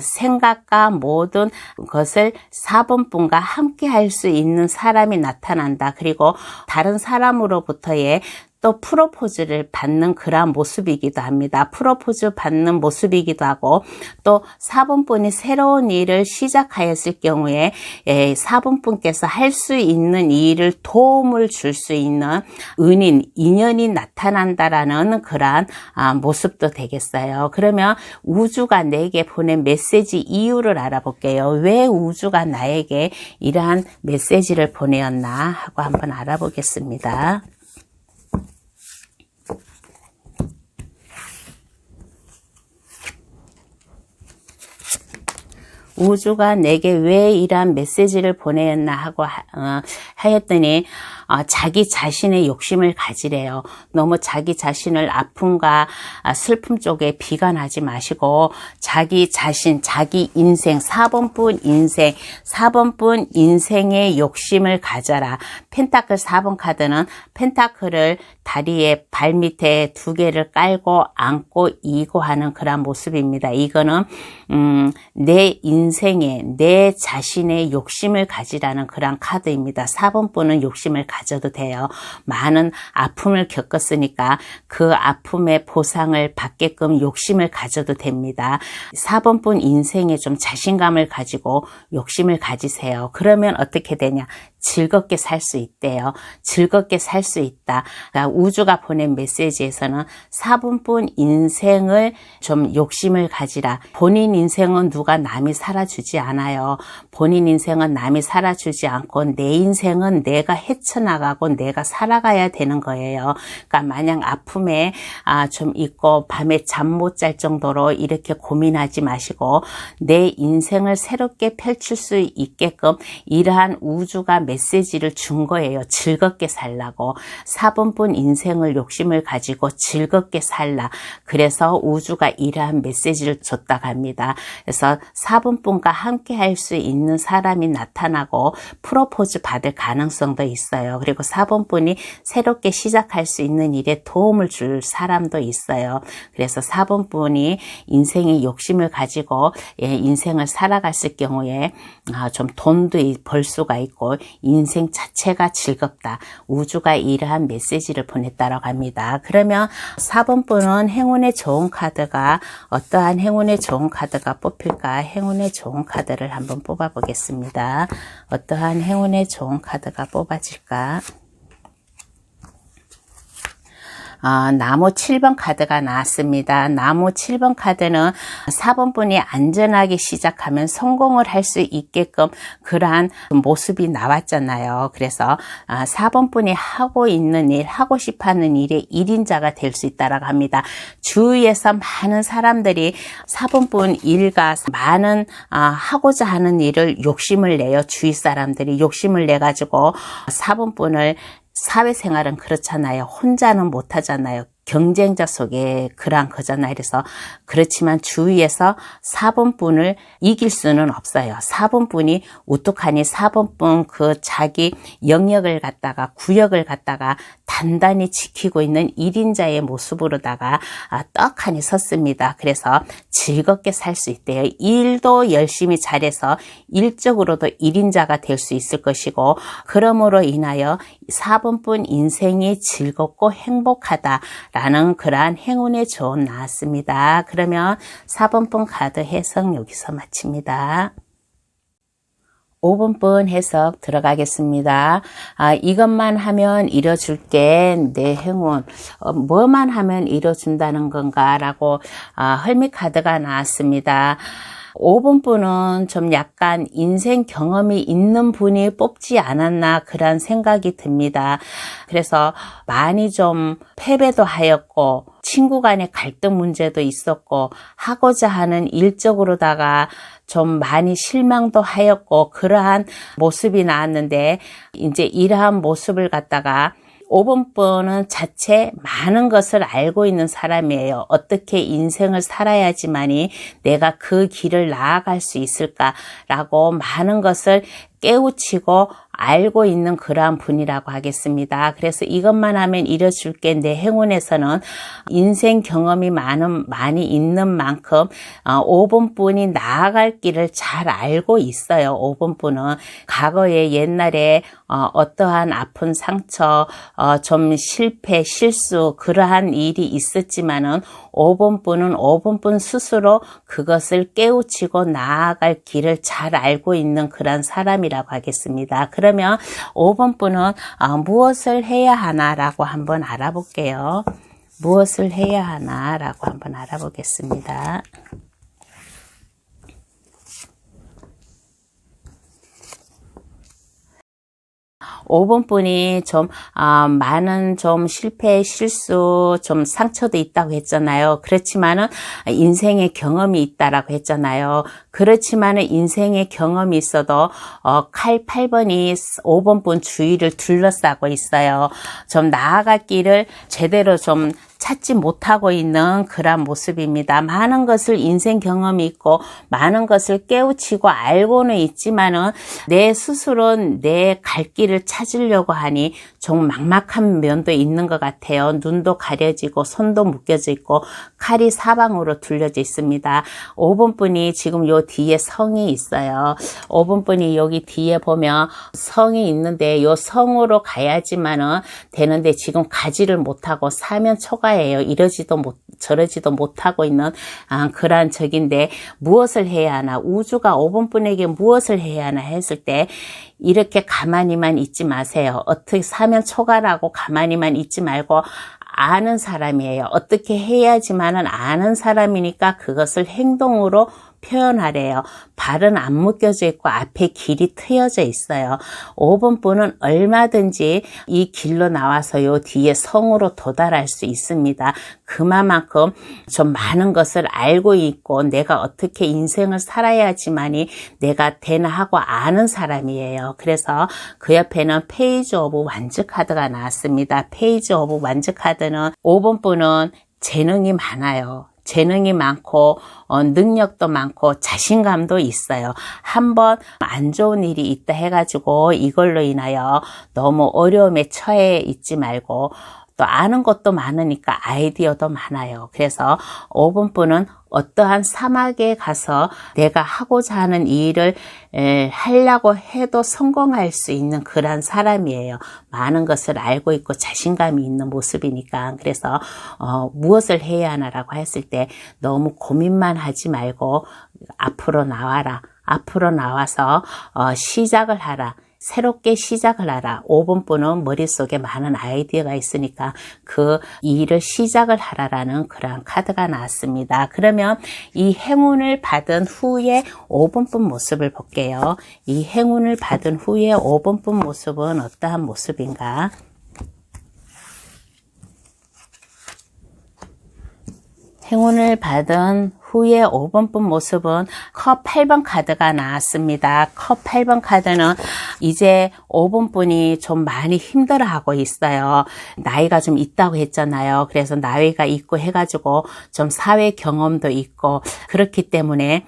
생각과 모든 것을 4번분과 함께 할 수 있는 사람이 나타난다. 그리고 다른 사람으로부터의 또 프로포즈를 받는 그러한 모습이기도 합니다. 프로포즈 받는 모습이기도 하고 또 4번분이 새로운 일을 시작하였을 경우에 4번분께서 할 수 있는 일을 도움을 줄 수 있는 은인, 인연이 나타난다라는 그러한 모습도 되겠어요. 그러면 우주가 내게 보낸 메시지 이유를 알아볼게요. 왜 우주가 나에게 이러한 메시지를 보내었나 하고 한번 알아보겠습니다. 우주가 내게 왜 이러한 메시지를 보내었나 하고 하였더니 자기 자신의 욕심을 가지래요. 너무 자기 자신을 아픔과 슬픔 쪽에 비관하지 마시고 자기 자신, 자기 인생, 4번분 인생, 4번분 인생의 욕심을 가져라. 펜타클 4번 카드는 펜타클을 다리에 발밑에 2개를 깔고 안고 이고 하는 그런 모습입니다. 이거는 내 인생에 내 자신의 욕심을 가지라는 그런 카드입니다. 4번분은 욕심을 가져도 돼요. 많은 아픔을 겪었으니까 그 아픔의 보상을 받게끔 욕심을 가져도 됩니다. 4번분 인생에 좀 자신감을 가지고 욕심을 가지세요. 그러면 어떻게 되냐? 즐겁게 살 수 있대요. 즐겁게 살 수 있다. 그러니까 우주가 보낸 메시지에서는 4번분 인생을 좀 욕심을 가지라. 본인 인생은 누가 남이 살아주지 않아요. 본인 인생은 남이 살아주지 않고 내 인생은 내가 헤쳐나가고 내가 살아가야 되는 거예요. 그러니까 마냥 아픔에 좀 있고 밤에 잠 못 잘 정도로 이렇게 고민하지 마시고 내 인생을 새롭게 펼칠 수 있게끔 이러한 우주가 메시지를 준 거예요. 즐겁게 살라고. 4번분 인생을 욕심을 가지고 즐겁게 살라. 그래서 우주가 이러한 메시지를 줬다고 합니다. 그래서 4번분과 함께 할 수 있는 사람이 나타나고 프로포즈 받을 가능성도 있어요. 그리고 4번분이 새롭게 시작할 수 있는 일에 도움을 줄 사람도 있어요. 그래서 4번분이 인생의 욕심을 가지고 인생을 살아갔을 경우에 좀 돈도 벌 수가 있고 인생 자체가 즐겁다. 우주가 이러한 메시지를 보냈다고 합니다. 그러면 4번분은 행운의 좋은 카드가 어떠한 행운의 좋은 카드가 뽑힐까? 행운의 좋은 카드를 한번 뽑아 보겠습니다. 어떠한 행운의 좋은 카드가 뽑아질까? 나무 7번 카드가 나왔습니다. 나무 7번 카드는 4번분이 안전하게 시작하면 성공을 할 수 있게끔 그러한 모습이 나왔잖아요. 그래서 4번분이 하고 있는 일, 하고 싶어하는 일의 1인자가 될 수 있다고 합니다. 주위에서 많은 사람들이 4번분 일과 많은 하고자 하는 일을 욕심을 내요. 주위 사람들이 욕심을 내가지고 4번분을 사회생활은 그렇잖아요. 혼자는 못하잖아요. 경쟁자 속에 그러한 거잖아요. 그래서 그렇지만 주위에서 4번분을 이길 수는 없어요. 4번분이 우뚝하니 4번분 그 자기 영역을 갖다가 구역을 갖다가 단단히 지키고 있는 1인자의 모습으로다가 떡하니 섰습니다. 그래서 즐겁게 살 수 있대요. 일도 열심히 잘해서 일적으로도 1인자가 될 수 있을 것이고, 그러므로 인하여 4번분 인생이 즐겁고 행복하다라는 그러한 행운의 조언 나왔습니다. 그러면 4번분 카드 해석 여기서 마칩니다. 5번분 해석 들어가겠습니다. 이것만 하면 이뤄줄게. 내 행운. 뭐만 하면 이뤄준다는 건가? 라고 헐미 카드가 나왔습니다. 5번분은 좀 약간 인생 경험이 있는 분이 뽑지 않았나 그런 생각이 듭니다. 그래서 많이 좀 패배도 하였고, 친구 간의 갈등 문제도 있었고, 하고자 하는 일적으로다가 좀 많이 실망도 하였고, 그러한 모습이 나왔는데, 이제 이러한 모습을 갖다가 5번분은 자체 많은 것을 알고 있는 사람이에요. 어떻게 인생을 살아야지만이 내가 그 길을 나아갈 수 있을까라고 많은 것을 깨우치고 알고 있는 그러한 분이라고 하겠습니다. 그래서 이것만 하면 이뤄줄게. 내 행운에서는 인생 경험이 많이 있는 만큼 5번분이 나아갈 길을 잘 알고 있어요. 5번분은 과거에 옛날에 어떠한 아픈 상처, 좀 실패, 실수 그러한 일이 있었지만은 5번분은 5번분 스스로 그것을 깨우치고 나아갈 길을 잘 알고 있는 그런 사람이라고 하겠습니다. 그러면 5번분은 무엇을 해야 하나라고 한번 알아볼게요. 무엇을 해야 하나라고 한번 알아보겠습니다. 5번분이 좀 많은 좀 실패, 실수, 좀 상처도 있다고 했잖아요. 그렇지만은 인생의 경험이 있다라고 했잖아요. 그렇지만은 인생의 경험이 있어도 칼 8번이 5번분 주위를 둘러싸고 있어요. 좀 나아갈 길을 제대로 좀 찾지 못하고 있는 그런 모습입니다. 많은 것을 인생 경험이 있고 많은 것을 깨우치고 알고는 있지만은 내 스스로 내 갈 길을 찾으려고 하니 좀 막막한 면도 있는 것 같아요. 눈도 가려지고 손도 묶여져 있고 칼이 사방으로 둘려져 있습니다. 5번분이 지금 요 뒤에 성이 있어요. 5번분이 여기 뒤에 보면 성이 있는데 요 성으로 가야지만은 되는데 지금 가지를 못하고 사면 초과예요. 이러지도 저러지도 못하고 있는 그러한 적인데 무엇을 해야 하나, 우주가 5번분에게 무엇을 해야 하나 했을 때 이렇게 가만히만 있지 마세요. 어떻게 사면 초과라고 가만히만 있지 말고 아는 사람이에요. 어떻게 해야지만은 아는 사람이니까 그것을 행동으로 표현하래요. 발은 안 묶여져 있고 앞에 길이 트여져 있어요. 5번분은 얼마든지 이 길로 나와서 요 뒤에 성으로 도달할 수 있습니다. 그만큼 좀 많은 것을 알고 있고 내가 어떻게 인생을 살아야지만이 내가 되나 하고 아는 사람이에요. 그래서 그 옆에는 페이지 오브 완즈 카드가 나왔습니다. 페이지 오브 완즈 카드는 5번분은 재능이 많아요. 재능이 많고 능력도 많고 자신감도 있어요. 한번 안 좋은 일이 있다 해가지고 이걸로 인하여 너무 어려움에 처해 있지 말고 또 아는 것도 많으니까 아이디어도 많아요. 그래서 5번분은 어떠한 사막에 가서 내가 하고자 하는 일을 하려고 해도 성공할 수 있는 그런 사람이에요. 많은 것을 알고 있고 자신감이 있는 모습이니까. 그래서 무엇을 해야 하나라고 했을 때 너무 고민만 하지 말고 앞으로 나와라. 앞으로 나와서 시작을 하라. 새롭게 시작을 하라. 5번분은 머릿속에 많은 아이디어가 있으니까 그 일을 시작을 하라라는 그런 카드가 나왔습니다. 그러면 이 행운을 받은 후에 5번분 모습을 볼게요. 이 행운을 받은 후에 5번분 모습은 어떠한 모습인가? 행운을 받은 후에 5번분 모습은 컵 8번 카드가 나왔습니다. 컵 8번 카드는 이제 5번분이 좀 많이 힘들어하고 있어요. 나이가 좀 있다고 했잖아요. 그래서 나이가 있고 해가지고 좀 사회 경험도 있고 그렇기 때문에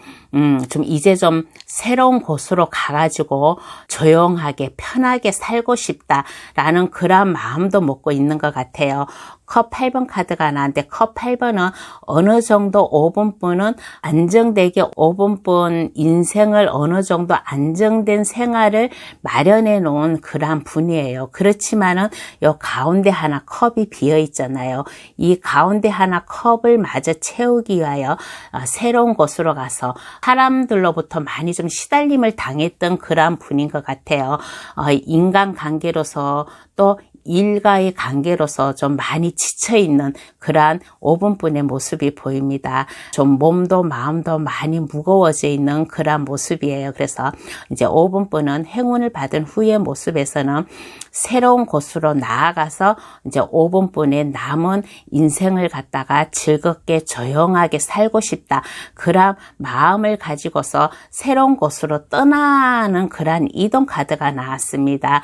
좀 이제 좀 새로운 곳으로 가가지고 조용하게 편하게 살고 싶다라는 그런 마음도 먹고 있는 것 같아요. 컵 8번 카드가 나왔는데 컵 8번은 어느 정도 5번분은 안정되게 5번분 인생을 어느 정도 안정된 생활을 마련해 놓은 그러한 분이에요. 그렇지만은 요 가운데 하나 컵이 비어 있잖아요. 이 가운데 하나 컵을 마저 채우기 위하여 새로운 곳으로 가서 사람들로부터 많이 좀 시달림을 당했던 그러한 분인 것 같아요. 인간관계로서 또 일과의 관계로서 좀 많이 지쳐있는 그러한 5번분의 모습이 보입니다. 좀 몸도 마음도 많이 무거워져 있는 그러한 모습이에요. 그래서 이제 5번분은 행운을 받은 후의 모습에서는 새로운 곳으로 나아가서 이제 5번분의 남은 인생을 갖다가 즐겁게 조용하게 살고 싶다. 그런 마음을 가지고서 새로운 곳으로 떠나는 그러한 이동 카드가 나왔습니다.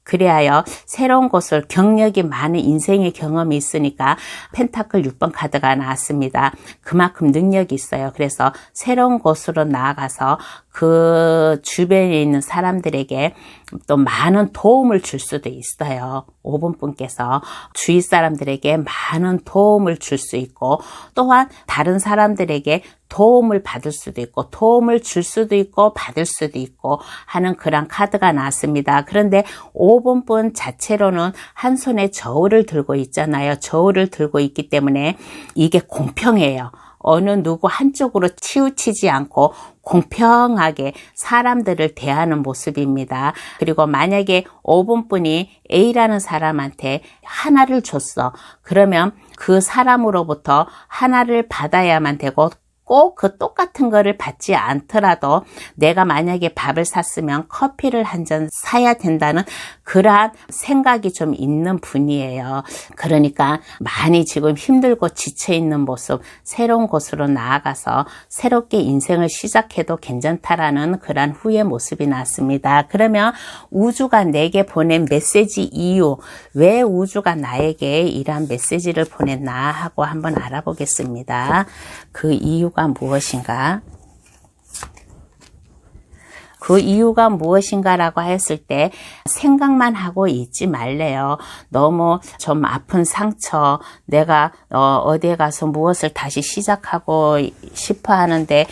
그리하여 새로운 곳을 경력이 많은 인생의 경험이 있으니까 펜타클 6번 카드가 나왔습니다. 그만큼 능력이 있어요. 그래서 새로운 곳으로 나아가서 그 주변에 있는 사람들에게 또 많은 도움을 줄 수도 있어요. 5번분께서 주위 사람들에게 많은 도움을 줄 수 있고 또한 다른 사람들에게 도움을 받을 수도 있고 도움을 줄 수도 있고 받을 수도 있고 하는 그런 카드가 나왔습니다. 그런데 5번분 자체로는 한 손에 저울을 들고 있잖아요. 저울을 들고 있기 때문에 이게 공평해요. 어느 누구 한쪽으로 치우치지 않고 공평하게 사람들을 대하는 모습입니다. 그리고 만약에 5번분이 A라는 사람한테 하나를 줬어. 그러면 그 사람으로부터 하나를 받아야만 되고 꼭 그 똑같은 거를 받지 않더라도 내가 만약에 밥을 샀으면 커피를 한 잔 사야 된다는 그러한 생각이 좀 있는 분이에요. 그러니까 많이 지금 힘들고 지쳐있는 모습, 새로운 곳으로 나아가서 새롭게 인생을 시작해도 괜찮다라는 그러한 후의 모습이 나왔습니다. 그러면 우주가 내게 보낸 메시지 이유, 왜 우주가 나에게 이러한 메시지를 보냈나 하고 한번 알아보겠습니다. 그 이유가 무엇인가? 그 이유가 무엇인가라고 했을 때 생각만 하고 있지 말래요. 너무 좀 아픈 상처, 내가 어디에 가서 무엇을 다시 시작하고 싶어 하는데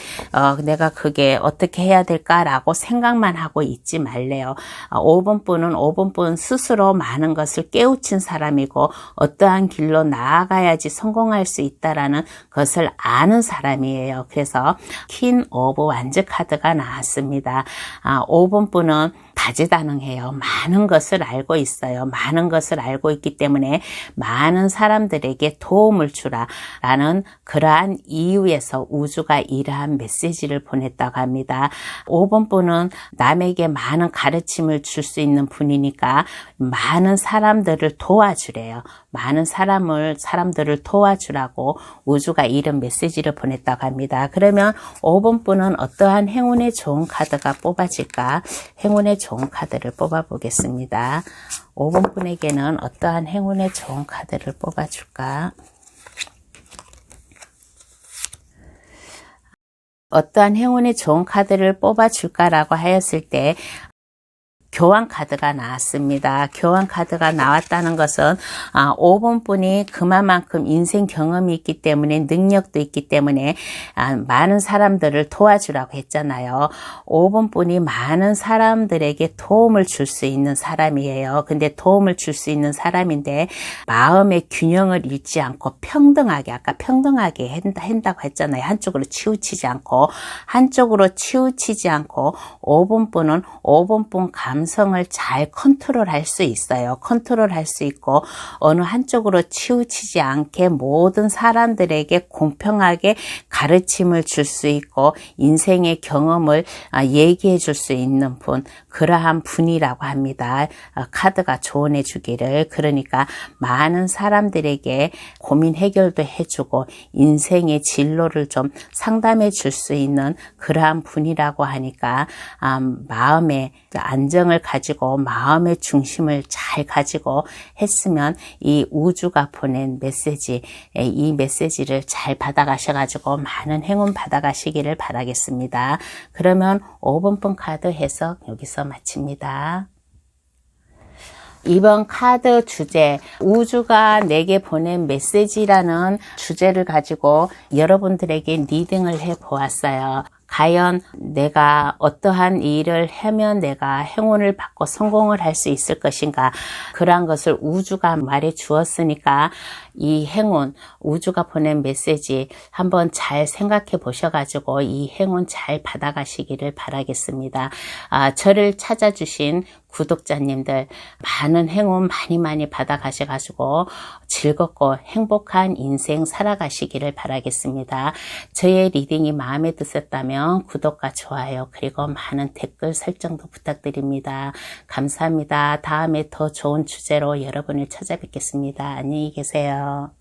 내가 그게 어떻게 해야 될까라고 생각만 하고 있지 말래요. 5번분은 5번분 스스로 많은 것을 깨우친 사람이고 어떠한 길로 나아가야지 성공할 수 있다라는 것을 아는 사람이에요. 그래서 퀸 오브 완즈 카드가 나왔습니다. 5번분은 다재다능해요. 많은 것을 알고 있어요. 많은 것을 알고 있기 때문에 많은 사람들에게 도움을 주라라는 그러한 이유에서 우주가 이러한 메시지를 보냈다고 합니다. 5번분은 남에게 많은 가르침을 줄 수 있는 분이니까 많은 사람들을 도와주래요. 많은 사람들을 도와주라고 우주가 이런 메시지를 보냈다고 합니다. 그러면 5번분은 어떠한 행운의 좋은 카드가 뽑아질까? 행운의 좋은 카드를 뽑아 보겠습니다. 5번분에게는 어떠한 행운의 좋은 카드를 뽑아줄까? 어떠한 행운의 좋은 카드를 뽑아줄까라고 하였을 때 교환 카드가 나왔습니다. 교환 카드가 나왔다는 것은 5번분이 그만큼 인생 경험이 있기 때문에 능력도 있기 때문에 많은 사람들을 도와주라고 했잖아요. 5번분이 많은 사람들에게 도움을 줄 수 있는 사람이에요. 근데 도움을 줄 수 있는 사람인데 마음의 균형을 잃지 않고 평등하게, 아까 평등하게 한다고 했잖아요. 한쪽으로 치우치지 않고 5번분은 5번분 감성을 잘 컨트롤할 수 있어요. 컨트롤할 수 있고 어느 한쪽으로 치우치지 않게 모든 사람들에게 공평하게 가르침을 줄 수 있고 인생의 경험을 얘기해 줄 수 있는 분, 그러한 분이라고 합니다. 카드가 조언해 주기를. 그러니까 많은 사람들에게 고민 해결도 해주고 인생의 진로를 좀 상담해 줄 수 있는 그러한 분이라고 하니까 마음에 안정을 열정을 가지고 마음의 중심을 잘 가지고 했으면 이 우주가 보낸 메시지, 이 메시지를 잘 받아가셔가지고 많은 행운 받아가시기를 바라겠습니다. 그러면 5번분 카드 해석 여기서 마칩니다. 이번 카드 주제, 우주가 내게 보낸 메시지라는 주제를 가지고 여러분들에게 리딩을 해 보았어요. 과연 내가 어떠한 일을 하면 내가 행운을 받고 성공을 할 수 있을 것인가, 그러한 것을 우주가 말해 주었으니까 이 행운, 우주가 보낸 메시지 한번 잘 생각해 보셔가지고 이 행운 잘 받아가시기를 바라겠습니다. 저를 찾아주신 구독자님들 많은 행운 많이 받아가셔가지고 즐겁고 행복한 인생 살아가시기를 바라겠습니다. 저의 리딩이 마음에 드셨다면 구독과 좋아요 그리고 많은 댓글 설정도 부탁드립니다. 감사합니다. 다음에 더 좋은 주제로 여러분을 찾아뵙겠습니다. 안녕히 계세요.